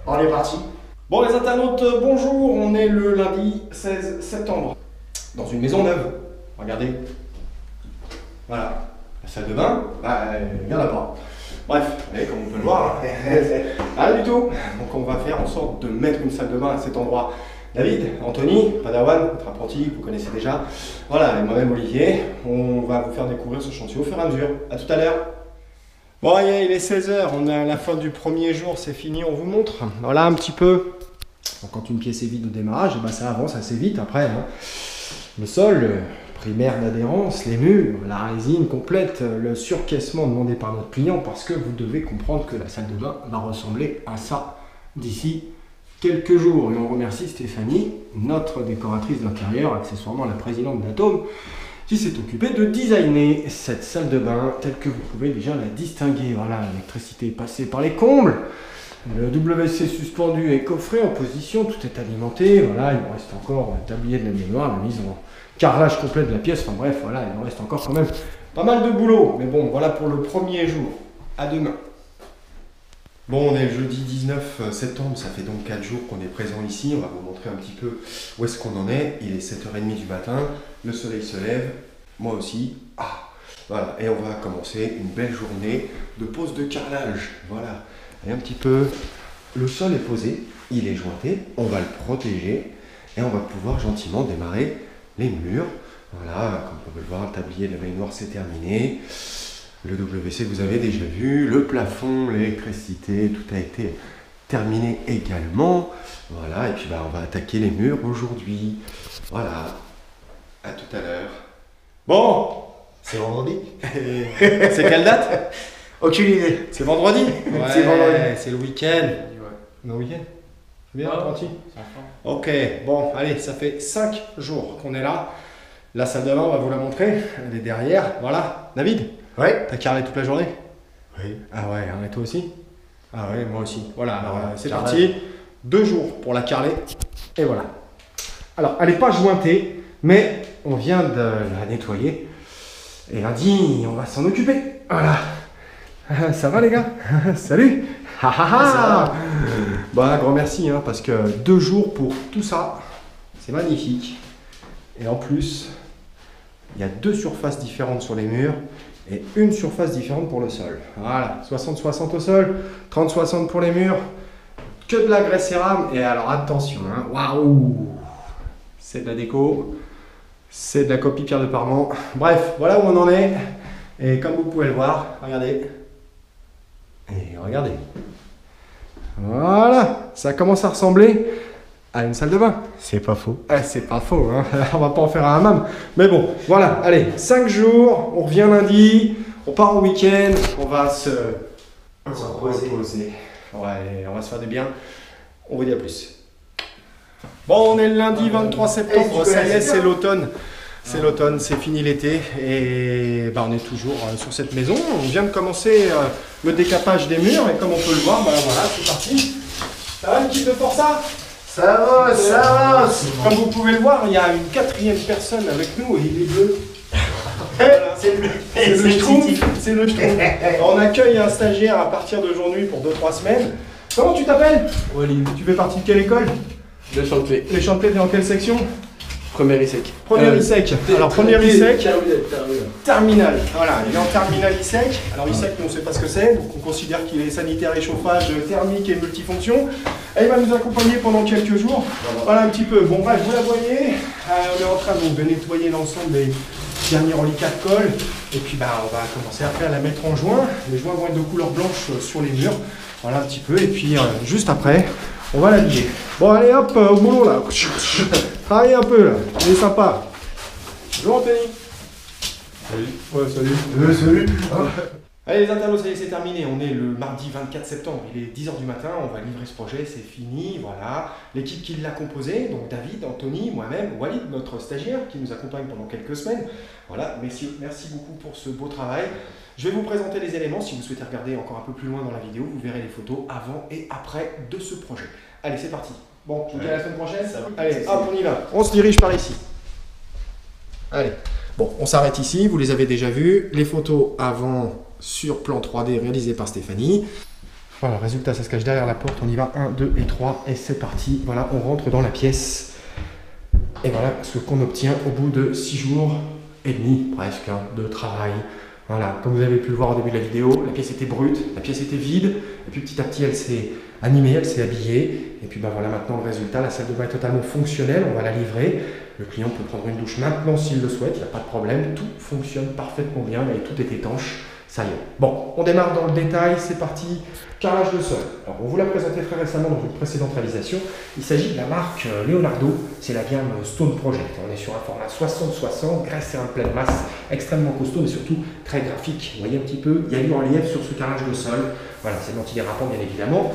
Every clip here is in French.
On est parti. Bon les internautes, bonjour, on est le lundi 16 septembre, dans une maison neuve. Regardez. Voilà. La salle de bain, il n'y en a pas. Bref, et comme on peut le voir, rien du tout. Donc on va faire en sorte de mettre une salle de bain à cet endroit. David, Anthony, Padawan, notre apprenti, vous connaissez déjà. Voilà, et moi-même Olivier, on va vous faire découvrir ce chantier au fur et à mesure. A tout à l'heure. Bon, allez, il est 16 h, on est à la fin du premier jour, c'est fini, on vous montre. Voilà un petit peu. Donc, quand une pièce est vide au démarrage, et ben, ça avance assez vite après. Hein. Le sol, primaire d'adhérence, les murs, la résine complète, le surcaissement demandé par notre client parce que vous devez comprendre que la salle de bain va ressembler à ça d'ici quelques jours. Et on remercie Stéphanie, notre décoratrice d'intérieur, accessoirement la présidente d'Atome, qui s'est occupée de designer cette salle de bain telle que vous pouvez déjà la distinguer. Voilà, l'électricité est passée par les combles, le WC suspendu est coffré en position, tout est alimenté. Voilà, il nous reste encore le tablier de la baignoire, la mise en carrelage complet de la pièce. Enfin bref, voilà, il nous reste encore quand même pas mal de boulot. Mais bon, voilà pour le premier jour. À demain. Bon, on est le jeudi 19 septembre, ça fait donc 4 jours qu'on est présent ici. On va vous montrer un petit peu où est-ce qu'on en est. Il est 7h30 du matin, le soleil se lève, moi aussi. Voilà, et on va commencer une belle journée de pose de carrelage. Voilà, et un petit peu, le sol est posé, il est jointé, on va le protéger et on va pouvoir gentiment démarrer les murs. Voilà, comme on peut le voir, le tablier de la baignoire c'est terminé. Le WC que vous avez déjà vu, le plafond, l'électricité, tout a été terminé également. Voilà, et puis on va attaquer les murs aujourd'hui. Voilà, à tout à l'heure. Bon, C'est vendredi. c'est quelle date? Aucune idée. C'est vendredi. Ouais, C'est vendredi. c'est le week-end. On est au week-end. C'est bien, apprenti. Ok, bon, allez, ça fait 5 jours qu'on est là. La salle de bain, on va vous la montrer. Elle est derrière. Voilà, David. Ouais. T'as carrelé toute la journée? Oui. Ah ouais, et toi aussi? Ah ouais, moi aussi. Voilà, alors c'est carrelage. parti. 2 jours pour la carreler. Et voilà. Alors, elle n'est pas jointée, mais on vient de la nettoyer. Et lundi, on va s'en occuper. Voilà. Ça va les gars? Salut. Bon, un grand merci, hein, parce que 2 jours pour tout ça, c'est magnifique. Et en plus, il y a 2 surfaces différentes sur les murs et une surface différente pour le sol. Voilà, 60-60 au sol, 30-60 pour les murs, que de la graisse cérame. Et alors attention, hein, waouh, c'est de la déco, c'est de la copie Pierre de Parment. Bref, voilà où on en est. Et comme vous pouvez le voir, regardez. Et regardez. Voilà, ça commence à ressembler à une salle de bain. C'est pas faux. C'est pas faux, hein. On va pas en faire un hammam. Mais bon, voilà, allez, 5 jours, on revient lundi, on part au week-end, on va se reposer. Ouais, on va se faire du bien. On vous dit à plus. Bon, on est le lundi 23 septembre, ça y est, c'est l'automne. C'est l'automne, c'est fini l'été et on est toujours sur cette maison. On vient de commencer le décapage des murs et comme on peut le voir, voilà, c'est parti. Ça va, une petite pour ça? Ça va, ça va. Comme vous pouvez le voir, il y a une 4e personne avec nous et il est bleu. C'est le Schtroumpf. C'est le Schtroumpf. On accueille un stagiaire à partir d'aujourd'hui pour 2-3 semaines. Comment tu t'appelles? Wally, Tu fais partie de quelle école? le chantier. Les Chantelet, t'es en quelle section? Premier ISEC. Première ISEC. Alors première ISEC, Terminal. terminale. Voilà, il est en terminale ISEC. Alors ISEC, nous on ne sait pas ce que c'est, donc on considère qu'il est sanitaire et chauffage, thermique et multifonction. Et il va nous accompagner pendant quelques jours. Voilà un petit peu. Bon bref, vous la voyez, on est en train donc, de nettoyer l'ensemble des derniers reliquats de colle. Et puis on va commencer après à la mettre en joint. Les joints vont être de couleur blanche sur les murs. Voilà un petit peu. Et puis juste après, on va l'habiller. Bon allez hop, au boulot là. Travaillez un peu là, il est sympa. Bonjour Anthony. Salut. Ouais, salut. Salut. Allez les internautes, ça y est, c'est terminé. On est le mardi 24 septembre, il est 10 h du matin, on va livrer ce projet, c'est fini, voilà. L'équipe qui l'a composé, donc David, Anthony, moi-même, Walid, notre stagiaire, qui nous accompagne pendant quelques semaines. Voilà, messieurs, merci beaucoup pour ce beau travail. Je vais vous présenter les éléments, si vous souhaitez regarder encore un peu plus loin dans la vidéo, vous verrez les photos avant et après de ce projet. Allez, c'est parti. Bon, je vous dis à la semaine prochaine. Allez, hop, on y va. On se dirige par ici. Allez. Bon, on s'arrête ici, vous les avez déjà vus. Les photos avant sur plan 3D réalisé par Stéphanie. Voilà, résultat, ça se cache derrière la porte. On y va, 1, 2 et 3, et c'est parti. Voilà, on rentre dans la pièce. Et voilà ce qu'on obtient au bout de 6 jours et demi, presque, hein, de travail. Voilà, comme vous avez pu le voir au début de la vidéo, la pièce était brute, la pièce était vide, et puis petit à petit, elle s'est animée, elle s'est habillée. Et puis bah, voilà, maintenant le résultat, la salle de bain est totalement fonctionnelle, on va la livrer. Le client peut prendre une douche maintenant s'il le souhaite, il n'y a pas de problème, tout fonctionne parfaitement bien et tout est étanche. Ça y est. Bon, on démarre dans le détail, c'est parti. Carrelage de sol. Alors, on vous l'a présenté très récemment dans une précédente réalisation. Il s'agit de la marque Leonardo, c'est la gamme Stone Project. On est sur un format 60-60, graisse et un pleine masse, extrêmement costaud, mais surtout très graphique. Vous voyez un petit peu, il y a du relief sur ce carrelage de sol. Voilà, c'est anti-dérapant bien évidemment.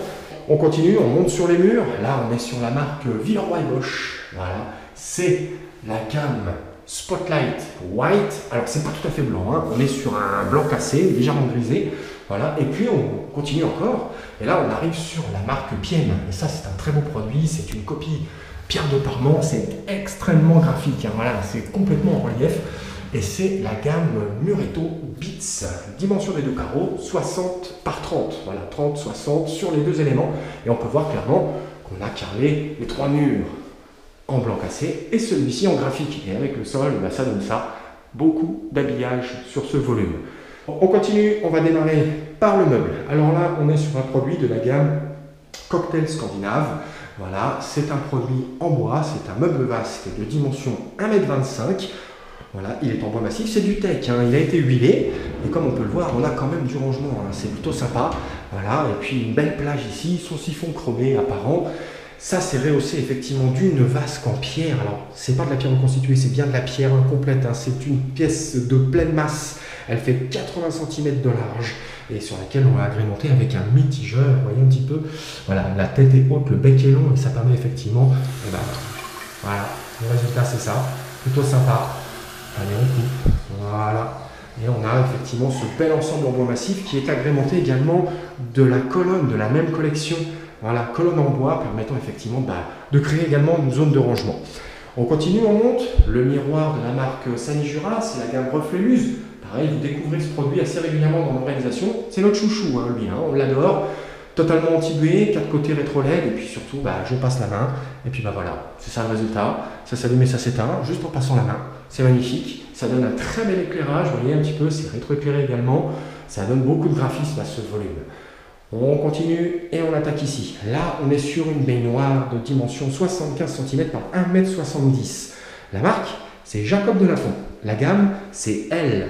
On continue, on monte sur les murs. Là, on est sur la marque Villeroy Bosch. Voilà, c'est la gamme Spotlight White. Alors c'est pas tout à fait blanc, hein. On est sur un blanc cassé, légèrement grisé. Voilà. Et puis on continue encore. Et là on arrive sur la marque Pienne. Et ça c'est un très beau produit, c'est une copie Pierre de Parment, c'est extrêmement graphique, hein. Voilà, c'est complètement en relief. Et c'est la gamme Muretto Beats. Dimension des deux carreaux, 60 par 30. Voilà, 30-60 sur les deux éléments. Et on peut voir clairement qu'on a carrelé les 3 murs en blanc cassé et celui-ci en graphique. Et avec le sol, bah, ça donne ça. Beaucoup d'habillage sur ce volume. On continue, on va démarrer par le meuble. Alors là, on est sur un produit de la gamme Cocktail Scandinave. Voilà, c'est un produit en bois, c'est un meuble vasque de dimension 1,25 m. Voilà, il est en bois massif, c'est du teak, hein. Il a été huilé. Et comme on peut le voir, on a quand même du rangement, hein. C'est plutôt sympa. Voilà, et puis une belle plage ici, son siphon chromé apparent. Ça, c'est rehaussé effectivement d'une vasque en pierre. Alors, c'est pas de la pierre reconstituée, c'est bien de la pierre incomplète, hein. C'est une pièce de pleine masse. Elle fait 80 cm de large et sur laquelle on va agrémenter avec un mitigeur. Vous voyez un petit peu. Voilà, la tête est haute, le bec est long et ça permet effectivement. Et ben, voilà, le résultat, c'est ça. Plutôt sympa. Allez, on coupe. Voilà. Et on a effectivement ce bel ensemble en bois massif qui est agrémenté également de la colonne de la même collection. Voilà, colonne en bois permettant effectivement de créer également une zone de rangement. On continue, on monte. Le miroir de la marque Sanijura, c'est la gamme Reflet Luz. Pareil, vous découvrez ce produit assez régulièrement dans nos réalisations. C'est notre chouchou, hein, lui, hein, on l'adore. Totalement anti-buée, 4 côtés rétro LED, et puis surtout, je passe la main. Et puis voilà, c'est ça le résultat. Ça s'allume et ça s'éteint, juste en passant la main. C'est magnifique. Ça donne un très bel éclairage, vous voyez un petit peu, c'est rétro-éclairé également. Ça donne beaucoup de graphisme à ce volume. On continue et on attaque ici. Là, on est sur une baignoire de dimension 75 cm par 1,70 m. La marque, c'est Jacob de Lafont. La gamme, c'est L.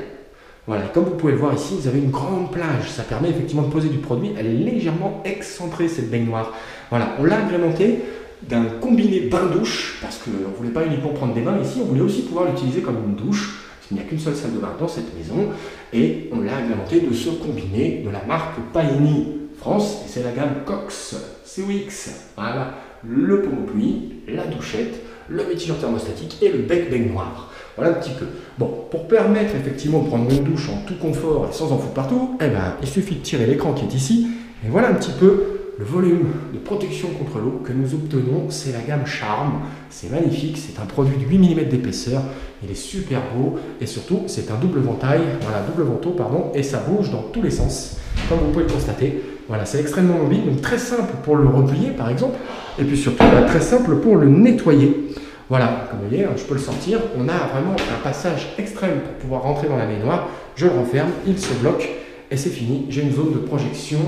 Voilà, comme vous pouvez le voir ici, vous avez une grande plage. Ça permet effectivement de poser du produit. Elle est légèrement excentrée, cette baignoire. Voilà, on l'a agrémentée d'un combiné bain-douche, parce qu'on ne voulait pas uniquement prendre des bains ici, on voulait aussi pouvoir l'utiliser comme une douche. Il n'y a qu'une seule salle de bain dans cette maison. Et on l'a agrémenté de ce combiné de la marque Paini France, et c'est la gamme Cox COX. Voilà, le pommeau pluie, la douchette, le mitigeur thermostatique et le bec baignoire. Voilà un petit peu. Bon, pour permettre effectivement de prendre une douche en tout confort et sans en foutre partout, il suffit de tirer l'écran qui est ici, et voilà un petit peu le volume de protection contre l'eau que nous obtenons. C'est la gamme Charme, c'est magnifique, c'est un produit de 8 mm d'épaisseur, il est super beau, et surtout c'est un double ventail, voilà, double vantaux, pardon, et ça bouge dans tous les sens, comme vous pouvez le constater. Voilà, c'est extrêmement mobile, donc très simple pour le replier par exemple, et puis surtout très simple pour le nettoyer. Voilà, comme vous voyez, je peux le sortir. On a vraiment un passage extrême pour pouvoir rentrer dans la baignoire. Je le referme, il se bloque et c'est fini. J'ai une zone de projection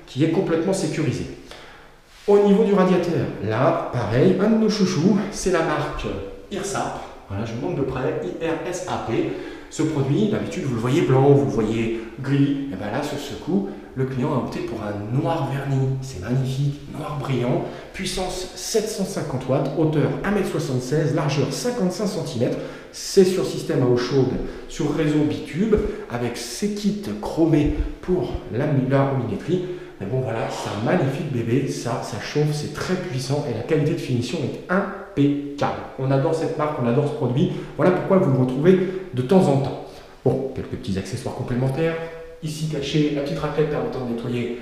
qui est complètement sécurisée. Au niveau du radiateur, là, pareil, un de nos chouchous, c'est la marque IRSAP. Voilà, je vous montre de près, IRSAP. Ce produit, d'habitude, vous le voyez blanc, vous le voyez gris. Et bien là, sur ce coup, le client a opté pour un noir verni. C'est magnifique, noir brillant, puissance 750 watts, hauteur 1,76 m, largeur 55 cm. C'est sur système à eau chaude, sur réseau bitube, avec ses kits chromés pour la luminetterie. Mais bon, voilà, c'est un magnifique bébé. Ça chauffe, c'est très puissant et la qualité de finition est impeccable. On adore cette marque, on adore ce produit. Voilà pourquoi vous le retrouvez de temps en temps. Bon, quelques petits accessoires complémentaires. Ici caché, la petite raclette permettant de nettoyer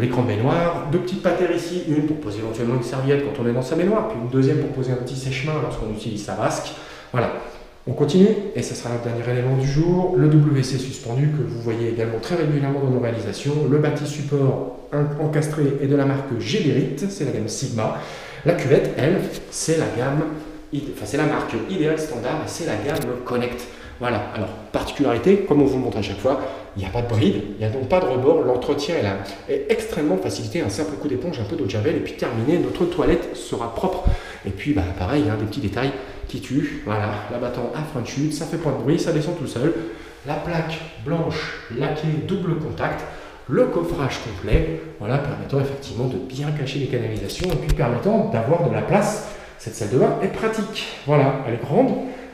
l'écran de baignoire. 2 petites patères ici, une pour poser éventuellement une serviette quand on est dans sa baignoire, puis une deuxième pour poser un petit sèche-main lorsqu'on utilise sa vasque. Voilà. On continue, et ce sera le dernier élément du jour, le WC suspendu que vous voyez également très régulièrement dans nos réalisations. Le bâti support encastré est de la marque Géberit, c'est la gamme Sigma. La cuvette, elle, c'est la gamme, enfin c'est la marque Ideal Standard et c'est la gamme Connect. Voilà, alors particularité, comme on vous le montre à chaque fois, il n'y a pas de bride, il n'y a donc pas de rebord, l'entretien est extrêmement facilité, un simple coup d'éponge, un peu d'eau de javel et puis terminé, notre toilette sera propre. Et puis bah, pareil, hein, des petits détails qui tuent, voilà, l'abattant à frein de chute, ça fait pas de bruit, ça descend tout seul. La plaque blanche laquée double contact, le coffrage complet, voilà, permettant effectivement de bien cacher les canalisations et puis permettant d'avoir de la place. Cette salle de bain est pratique, voilà, elle est grande.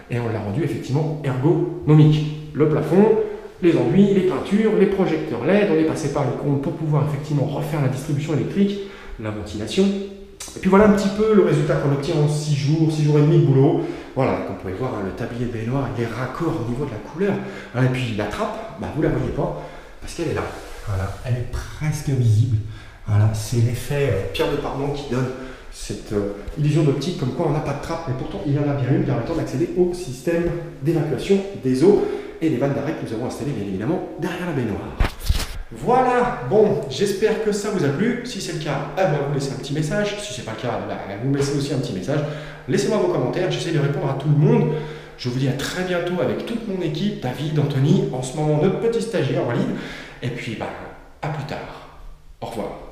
Et on l'a rendu effectivement ergonomique. Le plafond, les enduits, les peintures, les projecteurs LED, on est passé par les comptes pour pouvoir effectivement refaire la distribution électrique, la ventilation. Et puis voilà un petit peu le résultat qu'on obtient en 6 jours et demi de boulot. Voilà, comme vous pouvez voir, le tablier de baignoire, il est raccord au niveau de la couleur. Et puis la trappe, bah, vous ne la voyez pas parce qu'elle est là. Voilà, elle est presque invisible. Voilà, c'est l'effet pierre de Parmont qui donne cette illusion d'optique comme quoi on n'a pas de trappe, mais pourtant il y en a bien une permettant d'accéder au système d'évacuation des eaux et des vannes d'arrêt que nous avons installées bien évidemment derrière la baignoire. Voilà, bon, j'espère que ça vous a plu. Si c'est le cas, vous laissez un petit message. Si ce n'est pas le cas, vous me laissez aussi un petit message. Laissez-moi vos commentaires, j'essaie de répondre à tout le monde. Je vous dis à très bientôt avec toute mon équipe, David, Anthony, en ce moment notre petit stagiaire en ligne. Et puis, à plus tard. Au revoir.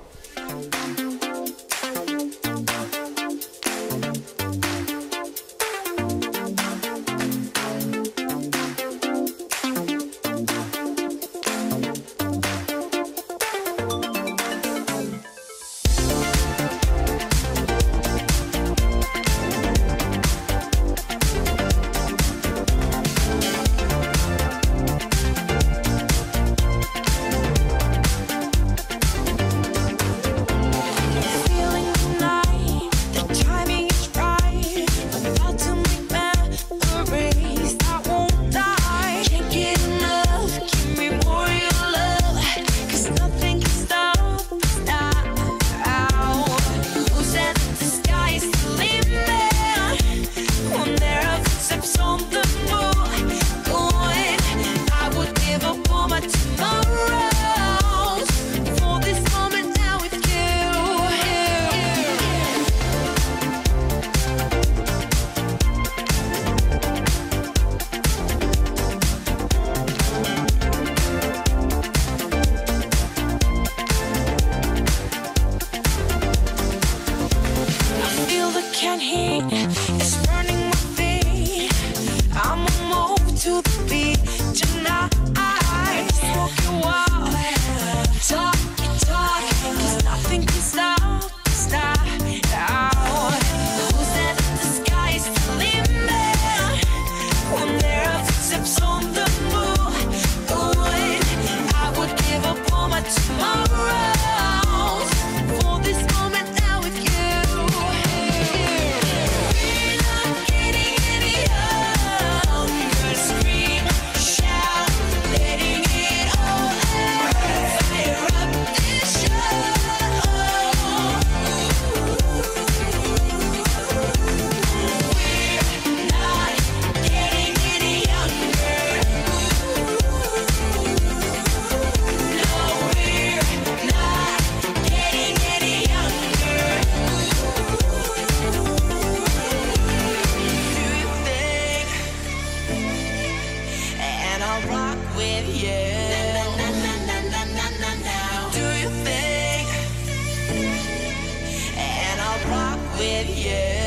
with you.